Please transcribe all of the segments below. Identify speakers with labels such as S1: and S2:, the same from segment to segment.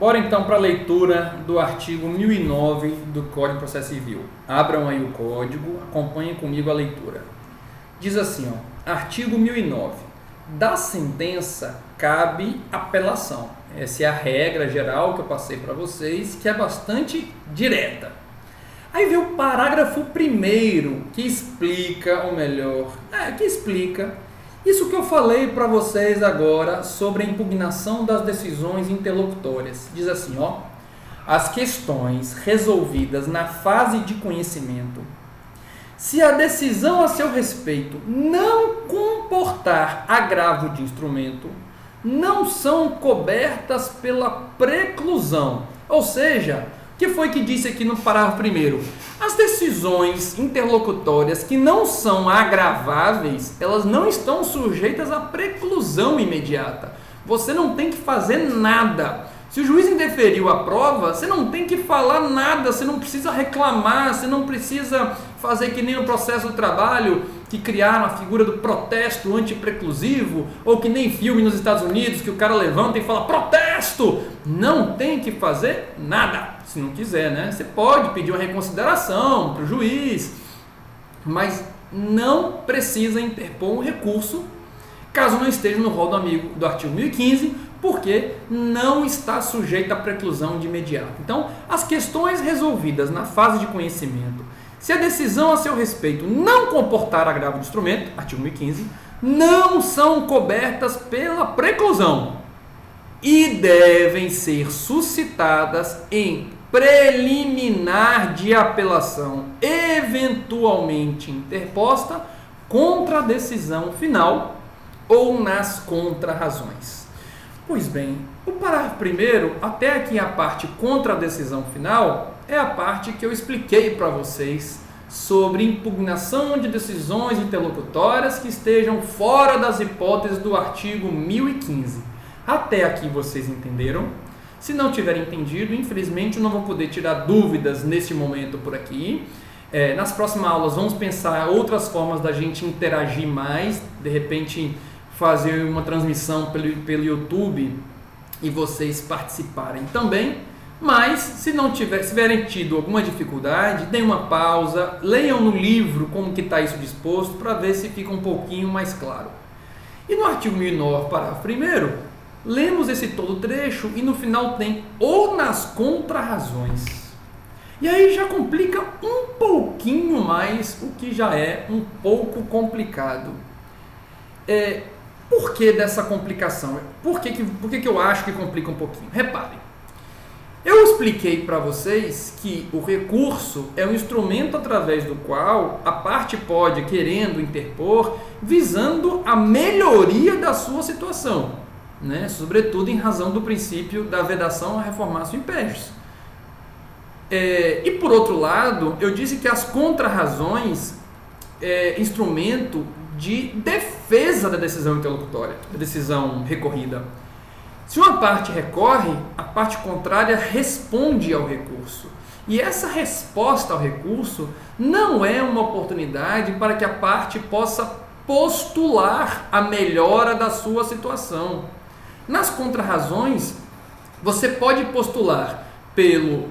S1: Bora então para a leitura do artigo 1009 do Código de Processo Civil. Abram aí o código, acompanhem comigo a leitura. Diz assim, artigo 1009. Da sentença cabe apelação. Essa é a regra geral que eu passei para vocês, que é bastante direta. Aí vem o parágrafo 1º, que explica, ou melhor, que explica isso que eu falei para vocês agora sobre a impugnação das decisões interlocutórias. Diz assim, as questões resolvidas na fase de conhecimento, se a decisão a seu respeito não comportar agravo de instrumento, não são cobertas pela preclusão. Ou seja, o que foi que disse aqui no parágrafo 1º? As decisões interlocutórias que não são agraváveis, elas não estão sujeitas à preclusão imediata. Você não tem que fazer nada. Se o juiz indeferiu a prova, você não tem que falar nada, você não precisa reclamar, você não precisa fazer que nem no processo do trabalho, que criaram a figura do protesto antipreclusivo, ou que nem filme nos Estados Unidos, que o cara levanta e fala protesto. Não tem que fazer nada, se não quiser, né? Você pode pedir uma reconsideração para o juiz, mas não precisa interpor um recurso, caso não esteja no rol do artigo 1015, porque não está sujeito à preclusão de imediato. Então, as questões resolvidas na fase de conhecimento, se a decisão a seu respeito não comportar agravo de instrumento, artigo 1015, não são cobertas pela preclusão e devem ser suscitadas em preliminar de apelação, eventualmente interposta contra a decisão final ou nas contrarrazões. Pois bem, o parágrafo 1º, até aqui a parte contra a decisão final, é a parte que eu expliquei para vocês sobre impugnação de decisões interlocutórias que estejam fora das hipóteses do artigo 1015. Até aqui vocês entenderam? Se não tiverem entendido, infelizmente eu não vou poder tirar dúvidas neste momento por aqui. Nas próximas aulas vamos pensar outras formas da gente interagir mais, de repente fazer uma transmissão pelo YouTube e vocês participarem também. Mas se tiverem tido alguma dificuldade, deem uma pausa, leiam no livro como que está isso disposto para ver se fica um pouquinho mais claro. E no artigo 1009, parágrafo 1º, lemos esse todo trecho e no final tem ou nas contrarrazões. E aí já complica um pouquinho mais, o que já é um pouco complicado. Por que dessa complicação? Por que eu acho que complica um pouquinho? Reparem, eu expliquei para vocês que o recurso é um instrumento através do qual a parte pode, querendo interpor, visando a melhoria da sua situação, né? Sobretudo em razão do princípio da vedação a reformatio impégius. E por outro lado, eu disse que as contrarrazões é instrumento de defesa da decisão interlocutória, da decisão recorrida. Se uma parte recorre, a parte contrária responde ao recurso. E essa resposta ao recurso não é uma oportunidade para que a parte possa postular a melhora da sua situação. Nas contrarrazões, você pode postular pelo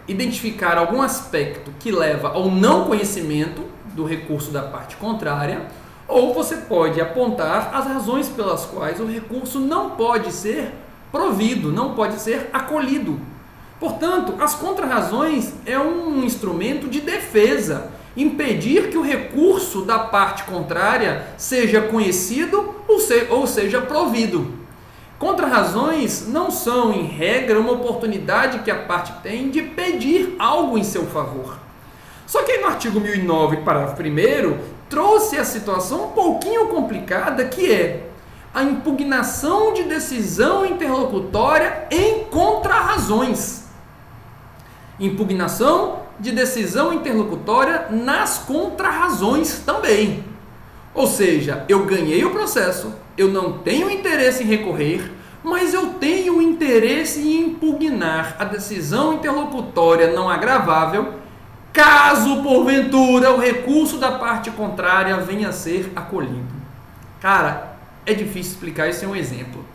S1: identificar algum aspecto que leva ao não conhecimento do recurso da parte contrária, ou você pode apontar as razões pelas quais o recurso não pode ser provido, não pode ser acolhido. Portanto, as contrarrazões é um instrumento de defesa, impedir que o recurso da parte contrária seja conhecido ou seja provido. Contrarrazões não são, em regra, uma oportunidade que a parte tem de pedir algo em seu favor. Só que aí no artigo 1009, parágrafo 1º, trouxe a situação um pouquinho complicada, que é a impugnação de decisão interlocutória em contrarrazões. Impugnação de decisão interlocutória nas contrarrazões também. Ou seja, eu ganhei o processo, eu não tenho interesse em recorrer, mas eu tenho interesse em impugnar a decisão interlocutória não agravável, caso porventura o recurso da parte contrária venha a ser acolhido. Cara, é difícil explicar isso em um exemplo.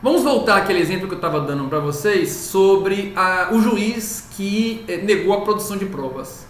S1: Vamos voltar àquele exemplo que eu estava dando para vocês sobre o juiz que negou a produção de provas.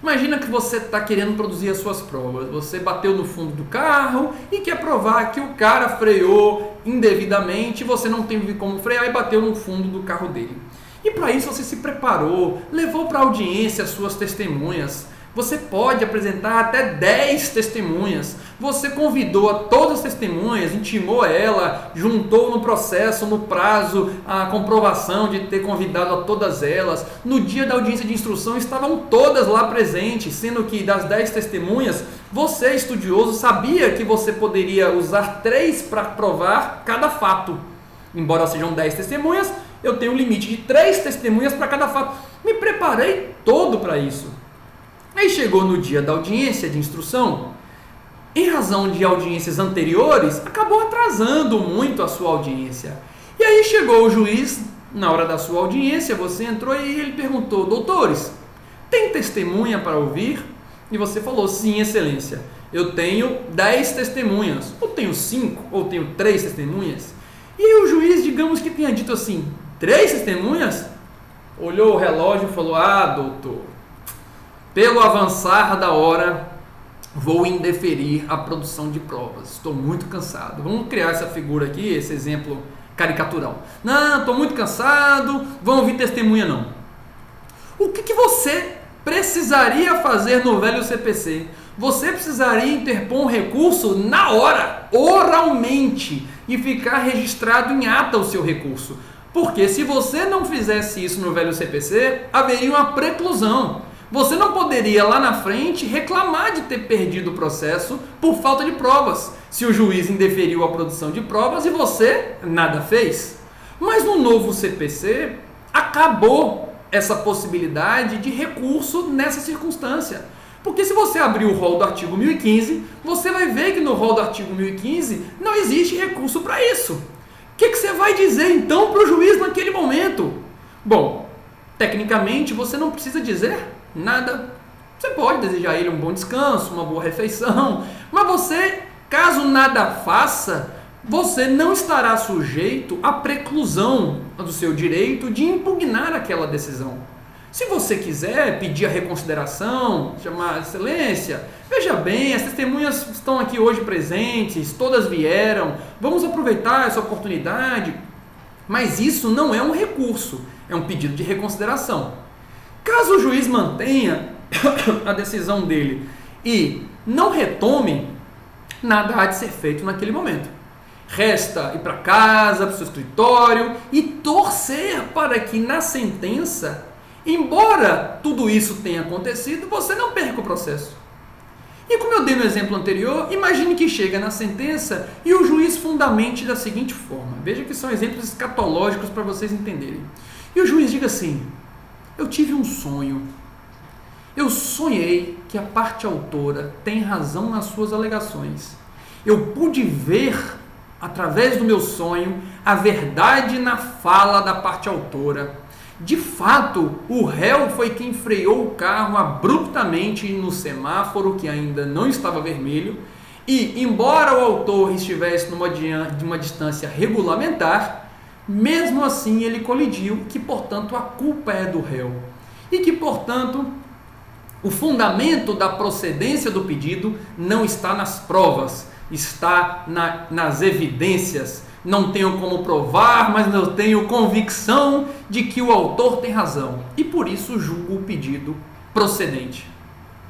S1: Imagina que você está querendo produzir as suas provas. Você bateu no fundo do carro e quer provar que o cara freou indevidamente, você não teve como frear e bateu no fundo do carro dele. E para isso você se preparou, levou para a audiência as suas testemunhas. Você pode apresentar até 10 testemunhas. Você convidou a todas as testemunhas, intimou ela, juntou no processo, no prazo, a comprovação de ter convidado a todas elas. No dia da audiência de instrução estavam todas lá presentes, sendo que das 10 testemunhas, você, estudioso, sabia que você poderia usar 3 para provar cada fato. Embora sejam 10 testemunhas, eu tenho um limite de 3 testemunhas para cada fato. Me preparei todo para isso. Aí chegou no dia da audiência de instrução, em razão de audiências anteriores, acabou atrasando muito a sua audiência. E aí chegou o juiz, na hora da sua audiência, você entrou e ele perguntou: doutores, tem testemunha para ouvir? E você falou: sim, excelência, eu tenho 10 testemunhas, ou tenho 5, ou tenho 3 testemunhas. E aí o juiz, digamos que tenha dito assim: 3 testemunhas? Olhou o relógio e falou: ah, doutor, pelo avançar da hora, vou indeferir a produção de provas. Estou muito cansado. Vamos criar essa figura aqui, esse exemplo caricatural. Não, estou muito cansado, vão ouvir testemunha não. O que você precisaria fazer no velho CPC? Você precisaria interpor um recurso na hora, oralmente, e ficar registrado em ata o seu recurso. Porque se você não fizesse isso no velho CPC, haveria uma preclusão. Você não poderia lá na frente reclamar de ter perdido o processo por falta de provas, se o juiz indeferiu a produção de provas e você nada fez. Mas no novo CPC acabou essa possibilidade de recurso nessa circunstância. Porque se você abrir o rol do artigo 1015, você vai ver que no rol do artigo 1015 não existe recurso para isso. O que você vai dizer então para o juiz naquele momento? Bom, tecnicamente você não precisa dizer nada. Você pode desejar a ele um bom descanso, uma boa refeição, mas você, caso nada faça, você não estará sujeito à preclusão do seu direito de impugnar aquela decisão. Se você quiser pedir a reconsideração, chamar a excelência, veja bem, as testemunhas estão aqui hoje presentes, todas vieram, vamos aproveitar essa oportunidade, mas isso não é um recurso, é um pedido de reconsideração. Caso o juiz mantenha a decisão dele e não retome, nada há de ser feito naquele momento. Resta ir para casa, para o seu escritório e torcer para que na sentença, embora tudo isso tenha acontecido, você não perca o processo. E como eu dei no exemplo anterior, imagine que chega na sentença e o juiz fundamente da seguinte forma. Veja que são exemplos escatológicos para vocês entenderem. E o juiz diga assim: eu tive um sonho. Eu sonhei que a parte autora tem razão nas suas alegações. Eu pude ver, através do meu sonho, a verdade na fala da parte autora. De fato, o réu foi quem freou o carro abruptamente no semáforo, que ainda não estava vermelho, e, embora o autor estivesse de uma distância regulamentar, mesmo assim ele colidiu, que portanto a culpa é do réu e que portanto o fundamento da procedência do pedido não está nas provas, está nas evidências. Não tenho como provar, mas eu tenho convicção de que o autor tem razão e por isso julgo o pedido procedente.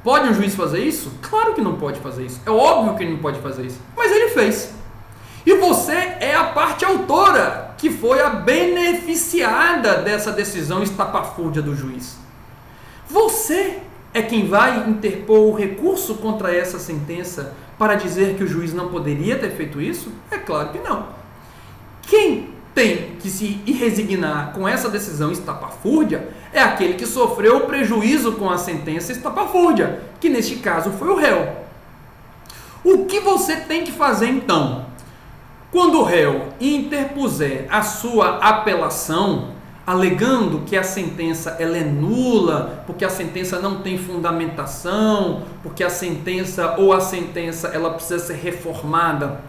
S1: Pode um juiz fazer isso? Claro que não pode fazer isso, é óbvio que ele não pode fazer isso, mas ele fez. E você é a parte autora que foi a beneficiada dessa decisão estapafúrdia do juiz. Você é quem vai interpor o recurso contra essa sentença para dizer que o juiz não poderia ter feito isso? É claro que não. Quem tem que se resignar com essa decisão estapafúrdia é aquele que sofreu o prejuízo com a sentença estapafúrdia, que neste caso foi o réu. O que você tem que fazer então? Quando o réu interpuser a sua apelação, alegando que a sentença ela é nula, porque a sentença não tem fundamentação, porque a sentença ela precisa ser reformada,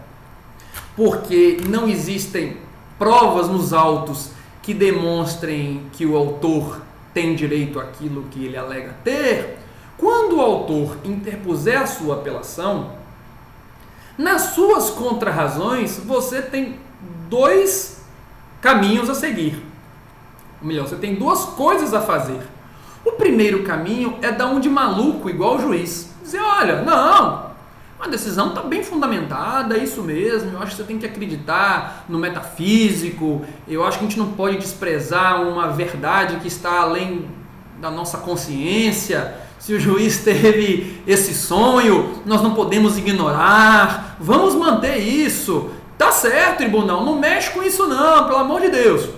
S1: porque não existem provas nos autos que demonstrem que o autor tem direito àquilo que ele alega ter, quando o autor interpuser a sua apelação, nas suas contrarrazões você tem dois caminhos a seguir. Ou melhor, você tem duas coisas a fazer. O primeiro caminho é dar um de maluco igual o juiz. Dizer, olha, não, a decisão está bem fundamentada, é isso mesmo, eu acho que você tem que acreditar no metafísico, eu acho que a gente não pode desprezar uma verdade que está além da nossa consciência. Se o juiz teve esse sonho, nós não podemos ignorar, vamos manter isso. Tá certo, tribunal, não mexe com isso não, pelo amor de Deus.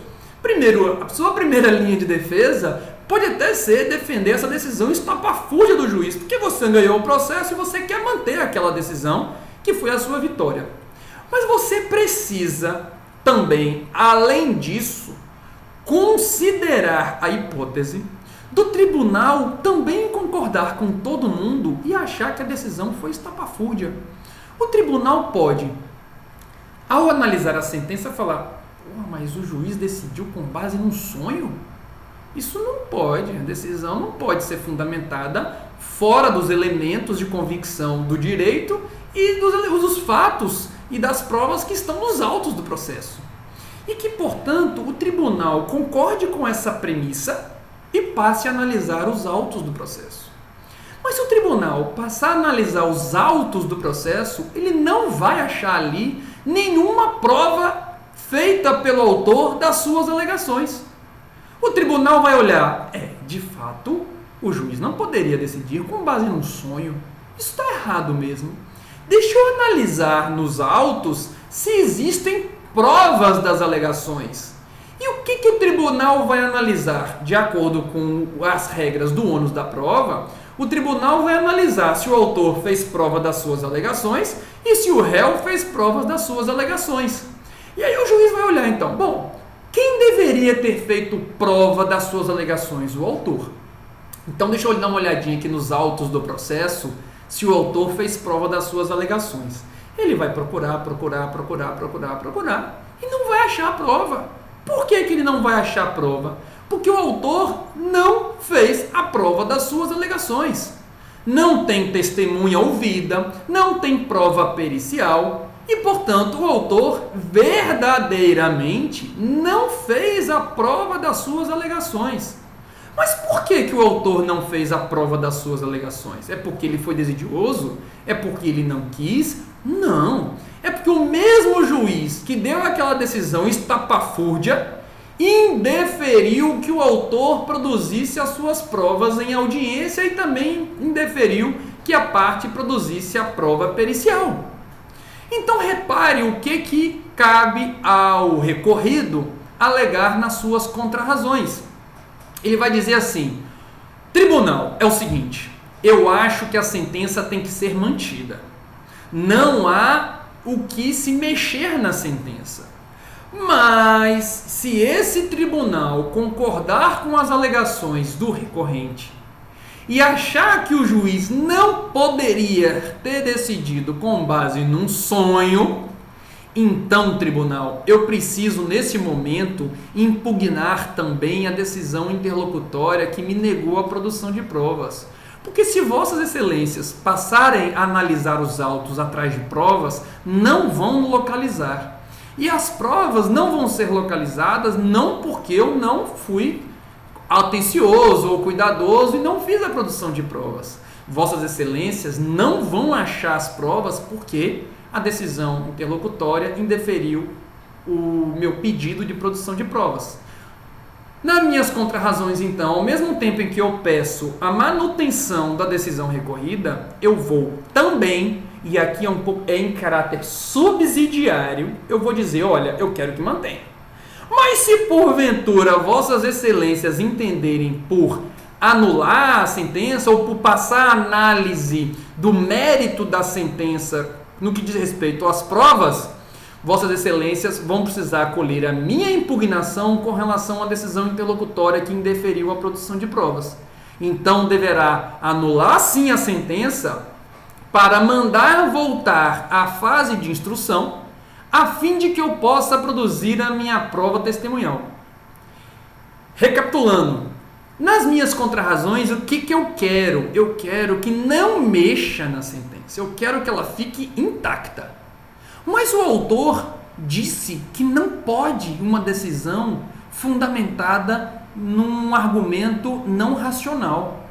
S1: Primeiro, a sua primeira linha de defesa pode até ser defender essa decisão estapafúrdia do juiz, porque você ganhou o processo e você quer manter aquela decisão que foi a sua vitória. Mas você precisa também, além disso, considerar a hipótese do tribunal também concordar com todo mundo e achar que a decisão foi estapafúrdia. O tribunal pode, ao analisar a sentença, falar: mas o juiz decidiu com base num sonho? Isso não pode, a decisão não pode ser fundamentada fora dos elementos de convicção do direito e dos fatos e das provas que estão nos autos do processo. E que, portanto, o tribunal concorde com essa premissa e passe a analisar os autos do processo. Mas se o tribunal passar a analisar os autos do processo, ele não vai achar ali nenhuma prova feita pelo autor das suas alegações. O tribunal vai olhar, de fato, o juiz não poderia decidir com base num sonho. Isso está errado mesmo. Deixa eu analisar nos autos se existem provas das alegações. E o que o tribunal vai analisar? De acordo com as regras do ônus da prova, o tribunal vai analisar se o autor fez prova das suas alegações e se o réu fez provas das suas alegações. E aí o juiz vai olhar então, bom, quem deveria ter feito prova das suas alegações? O autor. Então deixa eu dar uma olhadinha aqui nos autos do processo, se o autor fez prova das suas alegações. Ele vai procurar e não vai achar a prova. Por que ele não vai achar a prova? Porque o autor não fez a prova das suas alegações. Não tem testemunha ouvida, não tem prova pericial e, portanto, o autor verdadeiramente não fez a prova das suas alegações. Mas por que o autor não fez a prova das suas alegações? É porque ele foi desidioso? É porque ele não quis? Não. É porque o mesmo juiz que deu aquela decisão estapafúrdia indeferiu que o autor produzisse as suas provas em audiência e também indeferiu que a parte produzisse a prova pericial. Então repare o que cabe ao recorrido alegar nas suas contrarrazões. Ele vai dizer assim: tribunal, é o seguinte, eu acho que a sentença tem que ser mantida. Não há o que se mexer na sentença. Mas se esse tribunal concordar com as alegações do recorrente e achar que o juiz não poderia ter decidido com base num sonho, então, tribunal, eu preciso nesse momento impugnar também a decisão interlocutória que me negou a produção de provas. Porque se vossas excelências passarem a analisar os autos atrás de provas, não vão localizar. E as provas não vão ser localizadas não porque eu não fui atencioso ou cuidadoso e não fiz a produção de provas. Vossas excelências não vão achar as provas porque a decisão interlocutória indeferiu o meu pedido de produção de provas. Nas minhas contrarrazões, então, ao mesmo tempo em que eu peço a manutenção da decisão recorrida, eu vou também, e aqui é em caráter subsidiário, eu vou dizer, olha, eu quero que mantenha. Mas se porventura vossas excelências entenderem por anular a sentença ou por passar a análise do mérito da sentença no que diz respeito às provas, vossas excelências vão precisar acolher a minha impugnação com relação à decisão interlocutória que indeferiu a produção de provas. Então deverá anular sim a sentença para mandar voltar à fase de instrução a fim de que eu possa produzir a minha prova testemunhal. Recapitulando, nas minhas contrarrazões, o que eu quero? Eu quero que não mexa na sentença, eu quero que ela fique intacta. Mas o autor disse que não pode uma decisão fundamentada num argumento não racional.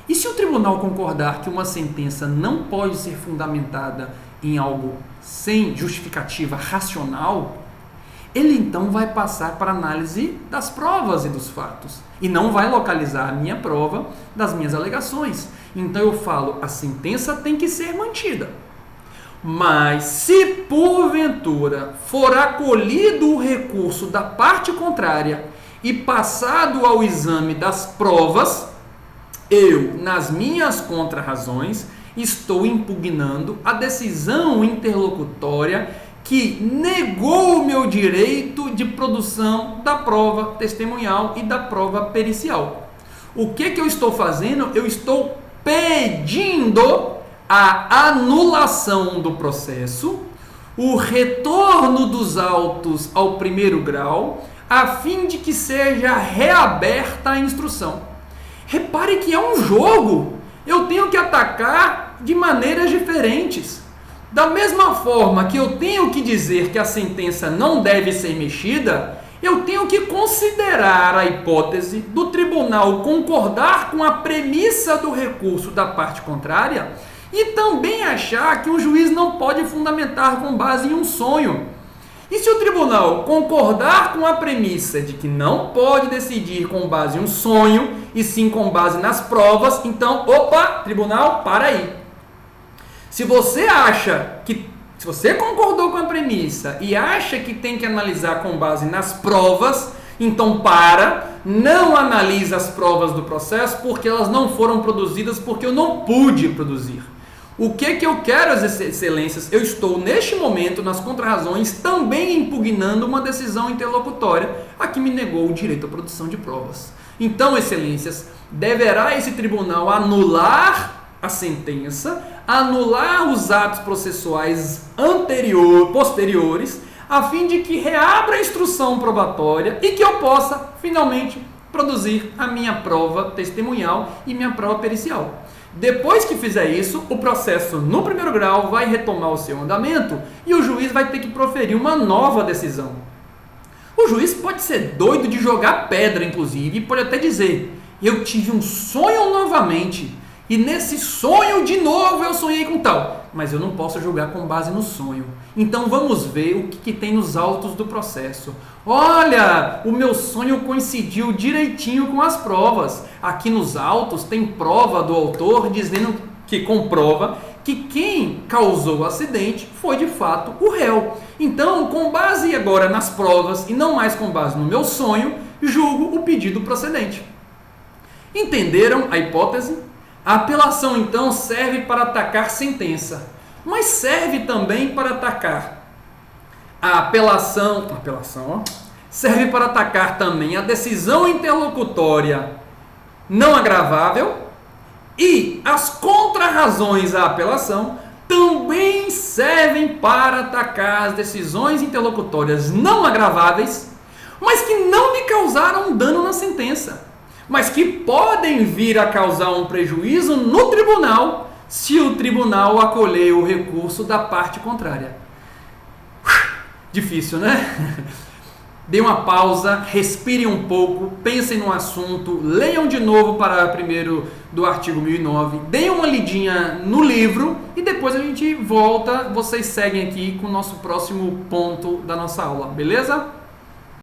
S1: E se o tribunal concordar que uma sentença não pode ser fundamentada em algo sem justificativa racional, ele então vai passar para a análise das provas e dos fatos e não vai localizar a minha prova das minhas alegações. Então eu falo, a sentença tem que ser mantida. Mas se porventura for acolhido o recurso da parte contrária e passado ao exame das provas, eu, nas minhas contrarrazões, estou impugnando a decisão interlocutória que negou o meu direito de produção da prova testemunhal e da prova pericial. O que eu estou fazendo? Eu estou pedindo a anulação do processo, o retorno dos autos ao primeiro grau, a fim de que seja reaberta a instrução. Repare que é um jogo. Eu tenho que atacar de maneiras diferentes. Da mesma forma que eu tenho que dizer que a sentença não deve ser mexida, eu tenho que considerar a hipótese do tribunal concordar com a premissa do recurso da parte contrária e também achar que o juiz não pode fundamentar com base em um sonho. E se o tribunal concordar com a premissa de que não pode decidir com base em um sonho, e sim com base nas provas, então, tribunal, para aí. Se você concordou com a premissa e acha que tem que analisar com base nas provas, então não analisa as provas do processo porque elas não foram produzidas porque eu não pude produzir. O que eu quero, as excelências? Eu estou, neste momento, nas contrarrazões, também impugnando uma decisão interlocutória a que me negou o direito à produção de provas. Então, excelências, deverá esse tribunal anular a sentença, anular os atos processuais posteriores, a fim de que reabra a instrução probatória e que eu possa, finalmente, produzir a minha prova testemunhal e minha prova pericial. Depois que fizer isso, o processo no primeiro grau vai retomar o seu andamento e o juiz vai ter que proferir uma nova decisão. O juiz pode ser doido de jogar pedra, inclusive, e pode até dizer: eu tive um sonho novamente, e nesse sonho de novo eu sonhei com tal. Mas eu não posso julgar com base no sonho. Então vamos ver o que tem nos autos do processo. Olha, o meu sonho coincidiu direitinho com as provas. Aqui nos autos tem prova do autor dizendo que comprova que quem causou o acidente foi de fato o réu. Então, com base agora nas provas e não mais com base no meu sonho, julgo o pedido procedente. Entenderam a hipótese? A apelação, então, serve para atacar sentença, mas serve também para atacar a apelação, serve para atacar também a decisão interlocutória não agravável, e as contrarrazões à apelação também servem para atacar as decisões interlocutórias não agraváveis, mas que não me causaram dano na sentença, mas que podem vir a causar um prejuízo no tribunal se o tribunal acolher o recurso da parte contrária. Difícil, né? Dê uma pausa, respirem um pouco, pensem no assunto, leiam de novo o parágrafo 1º do artigo 1009, deem uma lidinha no livro e depois a gente volta, vocês seguem aqui com o nosso próximo ponto da nossa aula, beleza?